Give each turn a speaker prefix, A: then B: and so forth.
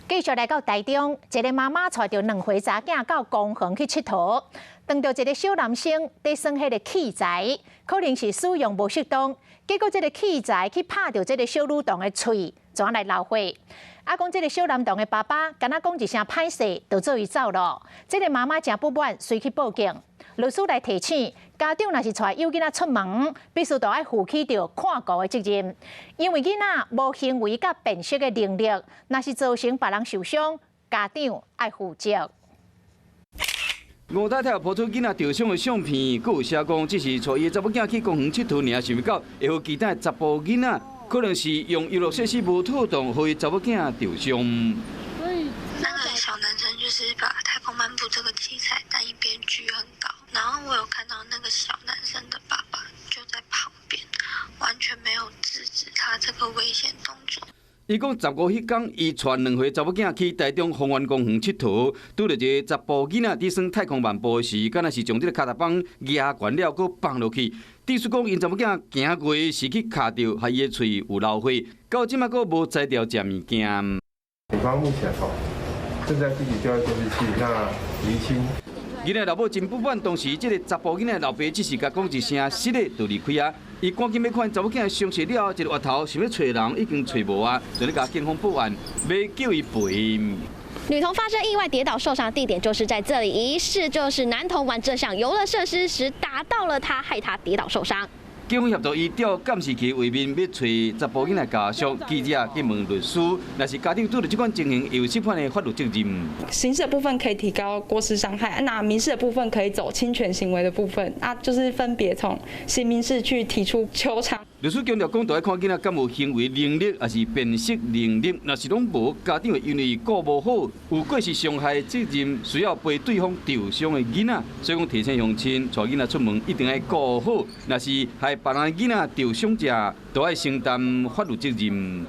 A: 继续来到台中，一个妈妈带着2岁查囝到公园去佚佗，撞到一个小男生在耍迄个器材，可能是使用无适当，结果这个器材去拍到这个小女童的喙，怎来流血？讲这个小男童的爸爸，敢若讲一声歹势，就做伊走咯。这个妈妈真不满，随去报警。律师来提醒，家长若是带幼囡仔出门，必须要负起着看顾的责任，因为囡仔无行为甲辨识的能力，若是造成别人受伤，家长爱负责。
B: 吴太太有抛出囡仔受伤的相片，佮有写讲，只是带伊的查某囝去公园佚佗尔，想不到会有其他查甫囡仔，可能是用游乐设施无妥当，互伊查某囝受伤。
C: 那个小男生就是把太空漫步这个器材单一边举很高，然后我有看到那个小男生的爸爸就在旁边，完全没有制止他这个危险动作。
B: 伊讲15迄天，伊带2岁查某囝去台中丰原公园佚佗，拄着一个查甫囡仔伫耍太空漫步时，敢若是将这个脚踏板压悬了，佮放落去。据说讲，因查某囝行过是去卡到，害伊的喙有流血，到即马佮无摘掉食物件。
D: 警方目前正在积极调监视器，那厘清。
B: 囡仔老母真不满，当时这个查甫囡仔老爸只是甲讲一声失礼就离开啊。伊赶紧要看查某囝伤势了，一个额头想要找人，已经找无啊，就咧甲警方报案，要叫伊赔。
E: 女童发生意外跌倒受伤的地点就是在这里，疑似就是男童玩这项游乐设施时打到了他，害他跌倒受伤。
B: 警方协助伊调监视器位面，要找查甫囡仔家属。记者去问律师，若是家长拄到这款情形，有适判的法律责任。
F: 刑事的部分可以提高过失伤害，那民事的部分可以走侵权行为的部分，就是分别从刑民事去提出求偿。
B: 律师强调，讲都要看囡仔敢有行为能力，还是辨识能力。若是拢无，家长会因为顾无好，有过失伤害责任，需要赔对方受伤的囡仔。所以讲提醒乡亲，带囡仔出门一定要顾好。若是害别人囡仔受伤者，都要承担法律责任。